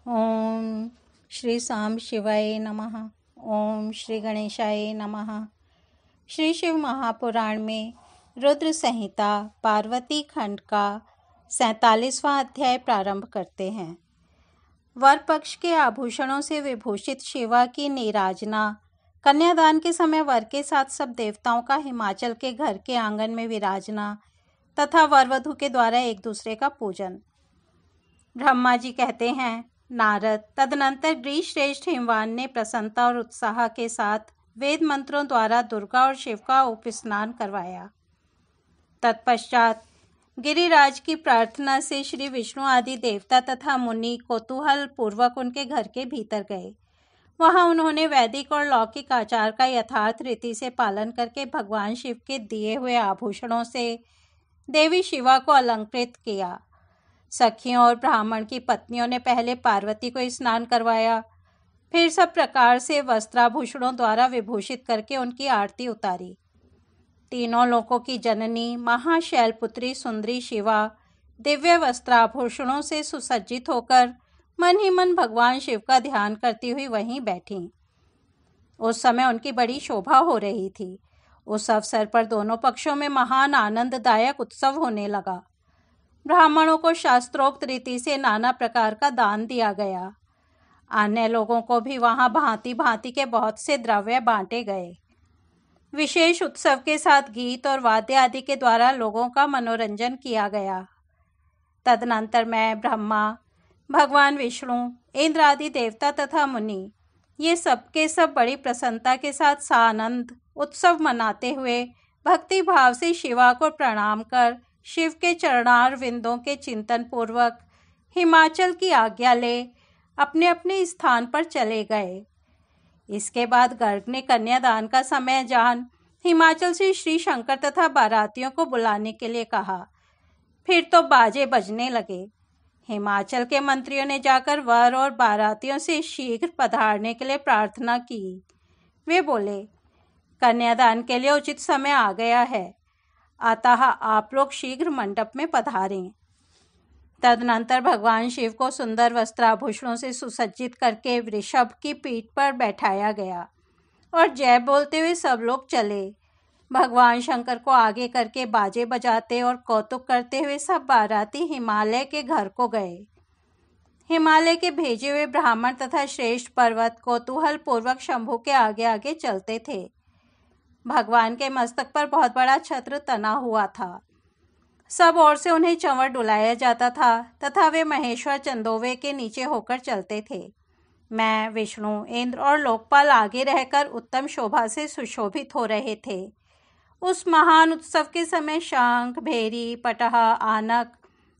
ओम श्री साम शिवाय नमः। ओम श्री गणेशाय नमः। श्री शिव महापुराण में रुद्र संहिता पार्वती खंड का 47वां अध्याय प्रारंभ करते हैं। वर पक्ष के आभूषणों से विभूषित शिवा की नीराजना, कन्यादान के समय वर के साथ सब देवताओं का हिमाचल के घर के आंगन में विराजना तथा वर वधू के द्वारा एक दूसरे का पूजन। ब्रह्मा जी कहते हैं, नारद तदनंतर गृहश्रेष्ठ हिमवान ने प्रसन्नता और उत्साह के साथ वेद मंत्रों द्वारा दुर्गा और शिव का उपस्नान करवाया। तत्पश्चात गिरिराज की प्रार्थना से श्री विष्णु आदि देवता तथा मुनि कौतूहल पूर्वक उनके घर के भीतर गए। वहां उन्होंने वैदिक और लौकिक आचार का यथार्थ रीति से पालन करके भगवान शिव के दिए हुए आभूषणों से देवी शिवा को अलंकृत किया। सखियों और ब्राह्मण की पत्नियों ने पहले पार्वती को स्नान करवाया, फिर सब प्रकार से वस्त्राभूषणों द्वारा विभूषित करके उनकी आरती उतारी। तीनों लोकों की जननी महाशैलपुत्री सुंदरी शिवा दिव्य वस्त्राभूषणों से सुसज्जित होकर मन ही मन भगवान शिव का ध्यान करती हुई वहीं बैठी। उस समय उनकी बड़ी शोभा हो रही थी। उस अवसर पर दोनों पक्षों में महान आनंददायक उत्सव होने लगा। ब्राह्मणों को शास्त्रोक्त रीति से नाना प्रकार का दान दिया गया। अन्य लोगों को भी वहां भांति भांति के बहुत से द्रव्य बांटे गए। विशेष उत्सव के साथ गीत और वाद्य आदि के द्वारा लोगों का मनोरंजन किया गया। तदनंतर मैं, ब्रह्मा, भगवान विष्णु, इंद्र आदि देवता तथा मुनि, ये सबके सब बड़ी प्रसन्नता के साथ सानंद उत्सव मनाते हुए भक्ति भाव से शिवा को प्रणाम कर शिव के चरणार विंदों के चिंतन पूर्वक हिमाचल की आज्ञा ले अपने अपने स्थान पर चले गए। इसके बाद गर्ग ने कन्यादान का समय जान हिमाचल से श्री शंकर तथा बारातियों को बुलाने के लिए कहा। फिर तो बाजे बजने लगे। हिमाचल के मंत्रियों ने जाकर वर और बारातियों से शीघ्र पधारने के लिए प्रार्थना की। वे बोले, कन्यादान के लिए उचित समय आ गया है, अतः आप लोग शीघ्र मंडप में पधारें। तदनंतर भगवान शिव को सुंदर वस्त्राभूषणों से सुसज्जित करके वृषभ की पीठ पर बैठाया गया और जय बोलते हुए सब लोग चले। भगवान शंकर को आगे करके बाजे बजाते और कौतुक करते हुए सब बाराती हिमालय के घर को गए। हिमालय के भेजे हुए ब्राह्मण तथा श्रेष्ठ पर्वत कौतूहल पूर्वक शंभु के आगे आगे चलते थे। भगवान के मस्तक पर बहुत बड़ा छत्र तना हुआ था। सब ओर से उन्हें चंवर डुलाया जाता था तथा वे महेश्वर चंदोवे के नीचे होकर चलते थे। मैं, विष्णु, इंद्र और लोकपाल आगे रहकर उत्तम शोभा से सुशोभित हो रहे थे। उस महान उत्सव के समय शंख, भेरी, पटहा, आनक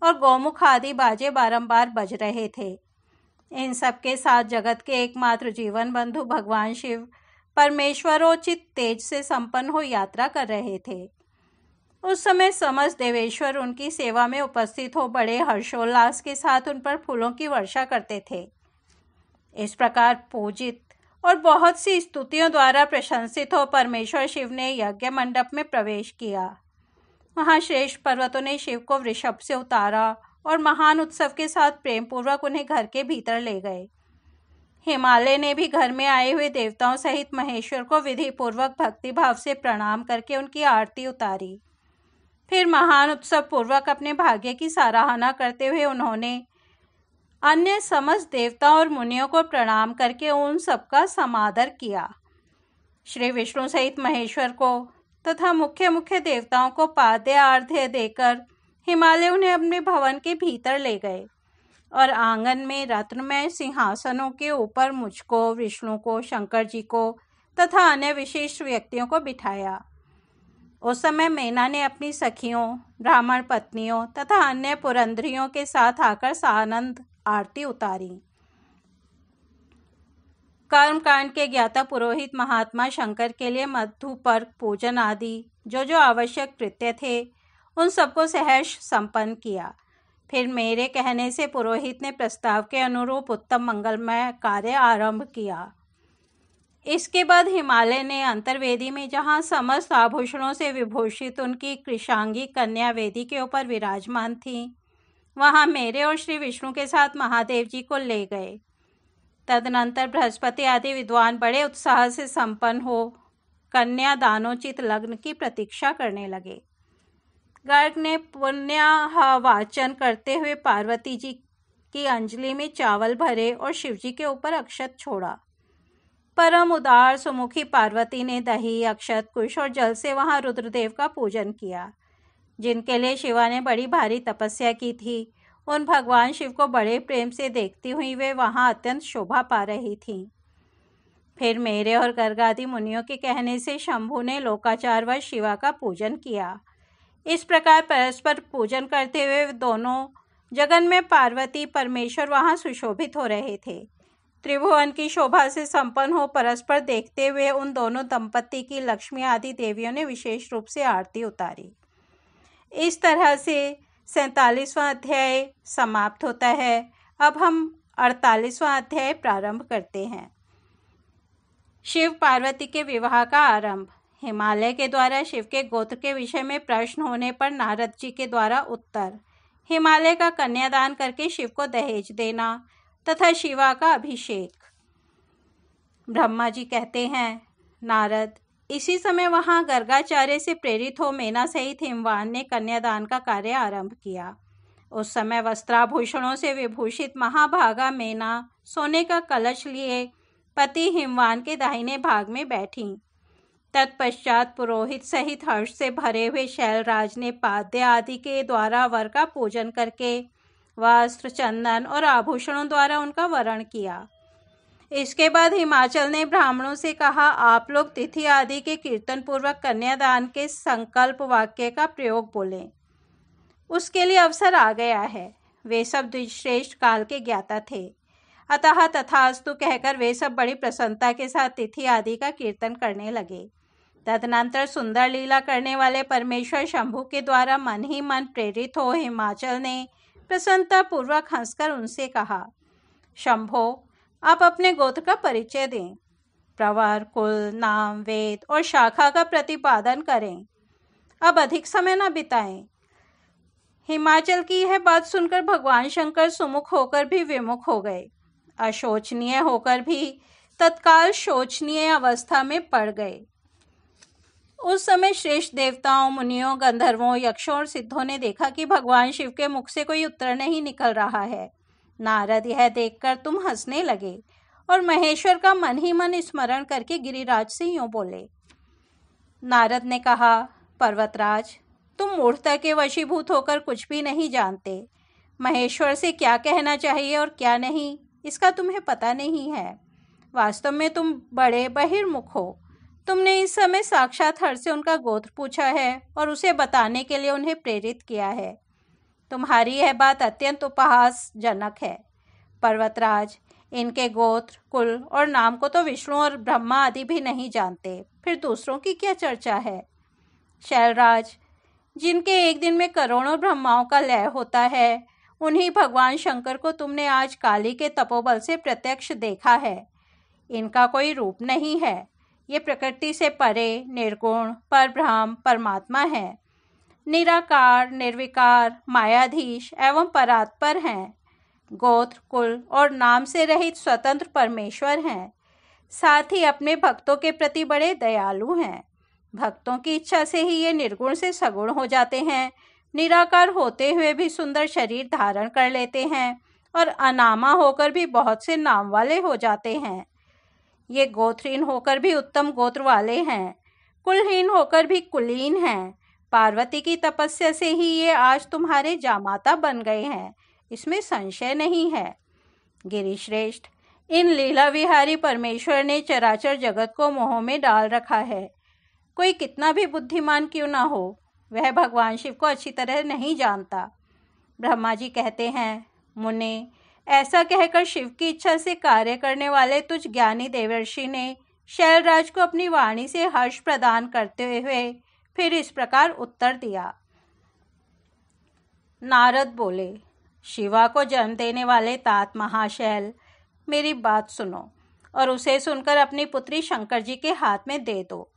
और गौमुख आदि बाजे बारंबार बज रहे थे। इन सब के साथ जगत के एकमात्र जीवन बंधु भगवान शिव परमेश्वरोचित तेज से संपन्न हो यात्रा कर रहे थे। उस समय समस्त देवेश्वर उनकी सेवा में उपस्थित हो बड़े हर्षोल्लास के साथ उन पर फूलों की वर्षा करते थे। इस प्रकार पूजित और बहुत सी स्तुतियों द्वारा प्रशंसित हो परमेश्वर शिव ने यज्ञ मंडप में प्रवेश किया। वहां श्रेष्ठ पर्वतों ने शिव को वृषभ से उतारा और महान उत्सव के साथ प्रेम पूर्वक उन्हें घर के भीतर ले गए। हिमालय ने भी घर में आए हुए देवताओं सहित महेश्वर को विधि पूर्वक भक्ति भाव से प्रणाम करके उनकी आरती उतारी। फिर महान उत्सव पूर्वक अपने भाग्य की सराहना करते हुए उन्होंने अन्य समस्त देवताओं और मुनियों को प्रणाम करके उन सबका समादर किया। श्री विष्णु सहित महेश्वर को तथा मुख्य मुख्य देवताओं को पाद्य आर्घ्य देकर हिमालय उन्हें अपने भवन के भीतर ले गए और आंगन में रत्नमय सिंहासनों के ऊपर मुझको, विष्णु को, शंकर जी को तथा अन्य विशिष्ट व्यक्तियों को बिठाया। उस समय मैना ने अपनी सखियों, ब्राह्मण पत्नियों तथा अन्य पुरंदरियों के साथ आकर सानंद आरती उतारी। कर्मकांड के ज्ञाता पुरोहित महात्मा शंकर के लिए मधुपर्क पूजन आदि जो आवश्यक कृत्य थे उन सबको सहर्ष संपन्न किया। फिर मेरे कहने से पुरोहित ने प्रस्ताव के अनुरूप उत्तम मंगलमय कार्य आरंभ किया। इसके बाद हिमालय ने अंतर्वेदी में, जहाँ समस्त आभूषणों से विभूषित उनकी कृशांगी कन्या वेदी के ऊपर विराजमान थी, वहां मेरे और श्री विष्णु के साथ महादेव जी को ले गए। तदनंतर बृहस्पति आदि विद्वान बड़े उत्साह से संपन्न हो कन्या दानोचित लग्न की प्रतीक्षा करने लगे। गर्ग ने पुण्याहवाचन करते हुए पार्वती जी की अंजलि में चावल भरे और शिवजी के ऊपर अक्षत छोड़ा। परम उदार सुमुखी पार्वती ने दही, अक्षत, कुश और जल से वहां रुद्रदेव का पूजन किया, जिनके लिए शिवा ने बड़ी भारी तपस्या की थी। उन भगवान शिव को बड़े प्रेम से देखती हुई वे वहां अत्यंत शोभा पा रही थीं। फिर मेरे और गर्ग आदि मुनियों के कहने से शंभु ने लोकाचारवश शिवा का पूजन किया। इस प्रकार परस्पर पूजन करते हुए दोनों जगन में पार्वती परमेश्वर वहां सुशोभित हो रहे थे। त्रिभुवन की शोभा से संपन्न हो परस्पर देखते हुए उन दोनों दंपति की लक्ष्मी आदि देवियों ने विशेष रूप से आरती उतारी। इस तरह से 47वां अध्याय समाप्त होता है। अब हम 48वां अध्याय प्रारंभ करते हैं। शिव पार्वती के विवाह का आरंभ। हिमालय के द्वारा शिव के गोत्र के विषय में प्रश्न होने पर नारद जी के द्वारा उत्तर। हिमालय का कन्यादान करके शिव को दहेज देना तथा शिवा का अभिषेक। ब्रह्मा जी कहते हैं, नारद, इसी समय वहां गर्गाचार्य से प्रेरित हो मेना सहित हिमवान ने कन्यादान का कार्य आरंभ किया। उस समय वस्त्राभूषणों से विभूषित महाभागा मेना सोने का कलश लिए पति हिमवान के दाहिने भाग में बैठी। तत्पश्चात पुरोहित सहित हर्ष से भरे हुए शैलराज ने पाद्य आदि के द्वारा वर का पूजन करके वस्त्र, चंदन और आभूषणों द्वारा उनका वरण किया। इसके बाद हिमाचल ने ब्राह्मणों से कहा, आप लोग तिथि आदि के कीर्तन पूर्वक कन्यादान के संकल्प वाक्य का प्रयोग बोलें। उसके लिए अवसर आ गया है। वे सब द्विश्रेष्ठ काल के ज्ञाता थे, अतः तथास्तु कहकर वे सब बड़ी प्रसन्नता के साथ तिथि आदि का कीर्तन करने लगे। तदनंतर सुंदर लीला करने वाले परमेश्वर शंभु के द्वारा मन ही मन प्रेरित हो हिमाचल ने प्रसन्नता पूर्वक हंसकर उनसे कहा, शंभो, आप अपने गोत्र का परिचय दें, प्रवर, कुल, नाम, वेद और शाखा का प्रतिपादन करें। अब अधिक समय न बिताएं। हिमाचल की यह बात सुनकर भगवान शंकर सुमुख होकर भी विमुख हो गए, अशोचनीय होकर भी तत्काल शोचनीय अवस्था में पड़ गए। उस समय श्रेष्ठ देवताओं, मुनियों, गंधर्वों, यक्षों और सिद्धों ने देखा कि भगवान शिव के मुख से कोई उत्तर नहीं निकल रहा है। नारद यह देखकर तुम हंसने लगे और महेश्वर का मन ही मन स्मरण करके गिरिराज से यूं बोले। नारद ने कहा, पर्वतराज, तुम मूर्खता के वशीभूत होकर कुछ भी नहीं जानते। महेश्वर से क्या कहना चाहिए और क्या नहीं, इसका तुम्हें पता नहीं है। वास्तव में तुम बड़े बहिर्मुख हो। तुमने इस समय साक्षात हर से उनका गोत्र पूछा है और उसे बताने के लिए उन्हें प्रेरित किया है। तुम्हारी यह बात अत्यंत उपहासजनक है। पर्वतराज, इनके गोत्र, कुल और नाम को तो विष्णु और ब्रह्मा आदि भी नहीं जानते, फिर दूसरों की क्या चर्चा है। शैलराज, जिनके एक दिन में करोड़ों ब्रह्माओं का लय होता है, उन्हीं भगवान शंकर को तुमने आज काली के तपोबल से प्रत्यक्ष देखा है। इनका कोई रूप नहीं है। ये प्रकृति से परे, निर्गुण, परब्रह्म, परमात्मा है। निराकार, निर्विकार, मायाधीश एवं परात्पर हैं। गोत्र, कुल और नाम से रहित स्वतंत्र परमेश्वर हैं। साथ ही अपने भक्तों के प्रति बड़े दयालु हैं। भक्तों की इच्छा से ही ये निर्गुण से सगुण हो जाते हैं। निराकार होते हुए भी सुंदर शरीर धारण कर लेते हैं और अनामा होकर भी बहुत से नाम वाले हो जाते हैं। ये गोत्रहीन होकर भी उत्तम गोत्र वाले हैं, कुलहीन होकर भी कुलीन हैं। पार्वती की तपस्या से ही ये आज तुम्हारे जामाता बन गए हैं, इसमें संशय नहीं है। गिरिश्रेष्ठ, इन लीला विहारी परमेश्वर ने चराचर जगत को मोह में डाल रखा है। कोई कितना भी बुद्धिमान क्यों ना हो, वह भगवान शिव को अच्छी तरह नहीं जानता। ब्रह्मा जी कहते हैं, मुने, ऐसा कहकर शिव की इच्छा से कार्य करने वाले तुझ ज्ञानी देवर्षि ने शैलराज को अपनी वाणी से हर्ष प्रदान करते हुए फिर इस प्रकार उत्तर दिया। नारद बोले, शिवा को जन्म देने वाले तात महाशैल, मेरी बात सुनो और उसे सुनकर अपनी पुत्री शंकर जी के हाथ में दे दो।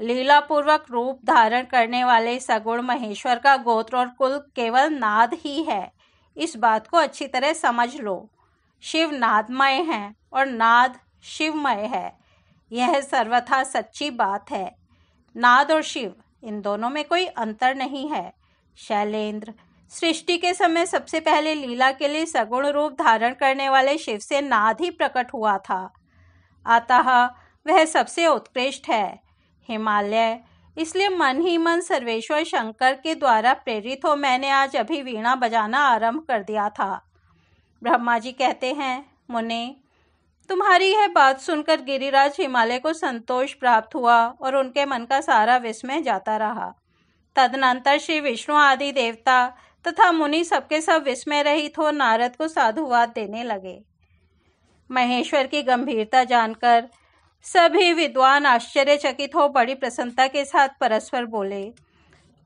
लीला पूर्वक रूप धारण करने वाले सगुण महेश्वर का गोत्र और कुल केवल नाद ही है। इस बात को अच्छी तरह समझ लो। शिव नादमय है और नाद शिवमय है। यह सर्वथा सच्ची बात है। नाद और शिव, इन दोनों में कोई अंतर नहीं है। शैलेंद्र, सृष्टि के समय सबसे पहले लीला के लिए सगुण रूप धारण करने वाले शिव से नाद ही प्रकट हुआ था, अतः वह सबसे उत्कृष्ट है। हिमालय, इसलिए मन ही मन सर्वेश्वर शंकर के द्वारा प्रेरित हो मैंने आज अभी वीणा बजाना आरंभ कर दिया था। ब्रह्मा जी कहते हैं, मुने, तुम्हारी यह बात सुनकर गिरिराज हिमालय को संतोष प्राप्त हुआ और उनके मन का सारा विस्मय जाता रहा। तदनंतर श्री विष्णु आदि देवता तथा मुनि सबके सब विस्मय रहित हो नारद को साधुवाद देने लगे। महेश्वर की गंभीरता जानकर सभी विद्वान आश्चर्यचकित हो बड़ी प्रसन्नता के साथ परस्पर बोले,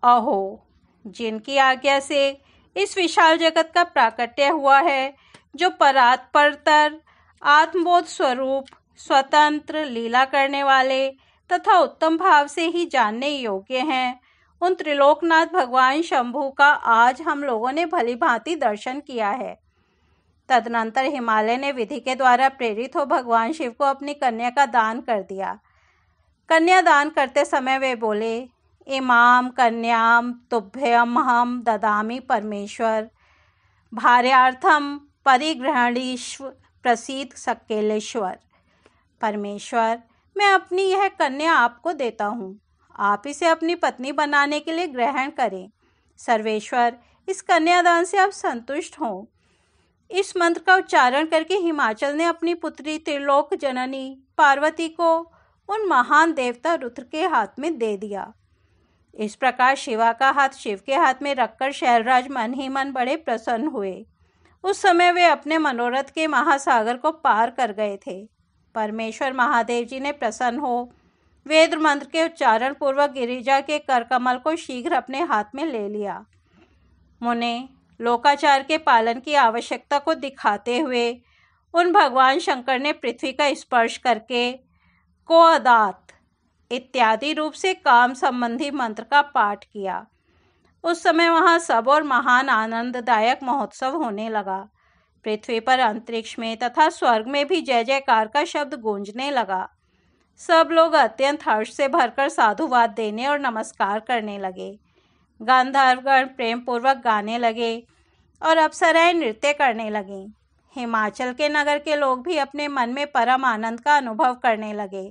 अहो, जिनकी आज्ञा से इस विशाल जगत का प्राकट्य हुआ है, जो परात्परतर आत्मबोध स्वरूप स्वतंत्र लीला करने वाले तथा उत्तम भाव से ही जानने योग्य हैं, उन त्रिलोकनाथ भगवान शंभु का आज हम लोगों ने भली भांति दर्शन किया है। तदनंतर हिमालय ने विधि के द्वारा प्रेरित हो भगवान शिव को अपनी कन्या का दान कर दिया। कन्या दान करते समय वे बोले, इमाम कन्याम तुभ्यम हम ददामि परमेश्वर, भार्यार्थम परिग्रहणीश्व प्रसीद सक्केलेश्वर। परमेश्वर, मैं अपनी यह कन्या आपको देता हूँ, आप इसे अपनी पत्नी बनाने के लिए ग्रहण करें। सर्वेश्वर, इस कन्यादान से आप संतुष्ट हों। इस मंत्र का उच्चारण करके हिमाचल ने अपनी पुत्री त्रिलोक जननी पार्वती को उन महान देवता रुद्र के हाथ में दे दिया। इस प्रकार शिवा का हाथ शिव के हाथ में रखकर शैलराज मन ही मन बड़े प्रसन्न हुए। उस समय वे अपने मनोरथ के महासागर को पार कर गए थे। परमेश्वर महादेव जी ने प्रसन्न हो वेद मंत्र के उच्चारण पूर्वक गिरिजा के करकमल को शीघ्र अपने हाथ में ले लिया। मुने, लोकाचार के पालन की आवश्यकता को दिखाते हुए उन भगवान शंकर ने पृथ्वी का स्पर्श करके कोअदात इत्यादि रूप से काम संबंधी मंत्र का पाठ किया। उस समय वहाँ सब और महान आनंददायक महोत्सव होने लगा। पृथ्वी पर, अंतरिक्ष में तथा स्वर्ग में भी जय जयकार का शब्द गूंजने लगा। सब लोग अत्यंत हर्ष से भरकर साधुवाद देने और नमस्कार करने लगे। गांधर्वगण प्रेम पूर्वक गाने लगे और अप्सराएं नृत्य करने लगीं। हिमाचल के नगर के लोग भी अपने मन में परम आनंद का अनुभव करने लगे।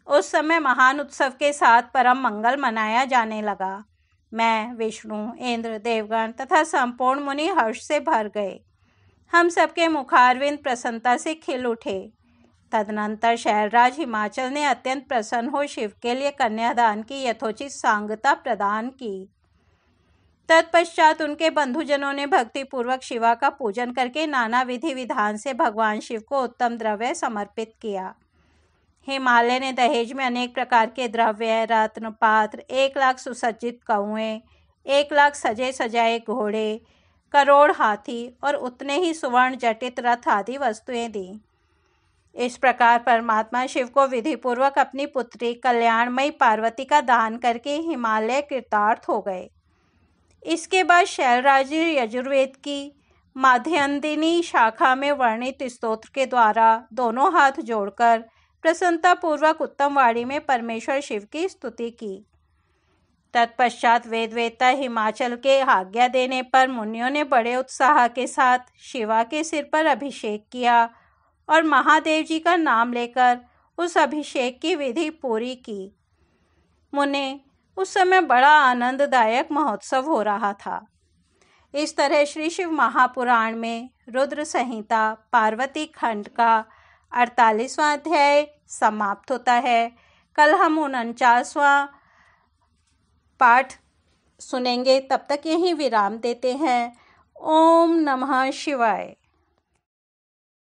उस समय महान उत्सव के साथ परम मंगल मनाया जाने लगा। मैं, विष्णु, इंद्र, देवगण तथा संपूर्ण मुनि हर्ष से भर गए। हम सबके मुखारविंद प्रसन्नता से खिल उठे। तदनंतर शैलराज हिमाचल ने अत्यंत प्रसन्न हो शिव के लिए कन्यादान की यथोचित सांगता प्रदान की। तत्पश्चात उनके बंधुजनों ने भक्तिपूर्वक शिवा का पूजन करके नाना विधि विधान से भगवान शिव को उत्तम द्रव्य समर्पित किया। हिमालय ने दहेज में अनेक प्रकार के द्रव्य, रत्न, पात्र, 1 लाख सुसज्जित कौएं, 1 लाख सजे सजाए घोड़े, करोड़ हाथी और उतने ही सुवर्ण जटित रथ आदि वस्तुएं दी। इस प्रकार परमात्मा शिव को विधिपूर्वक अपनी पुत्री कल्याणमयी पार्वती का दान करके हिमालय कृतार्थ हो गए। इसके बाद शैलराज यजुर्वेद की माध्यन्दिनी शाखा में वर्णित स्तोत्र के द्वारा दोनों हाथ जोड़कर प्रसन्नतापूर्वक उत्तम वाणी में परमेश्वर शिव की स्तुति की। तत्पश्चात वेदवेत्ता हिमाचल के आज्ञा देने पर मुनियों ने बड़े उत्साह के साथ शिवा के सिर पर अभिषेक किया और महादेव जी का नाम लेकर उस अभिषेक की विधि पूरी की। मुने, उस समय बड़ा आनंददायक महोत्सव हो रहा था। इस तरह श्री शिव महापुराण में रुद्र संहिता पार्वती खंड का 48वां अध्याय समाप्त होता है। कल हम 49वां पाठ सुनेंगे। तब तक यहीं विराम देते हैं। ओम नमः शिवाय।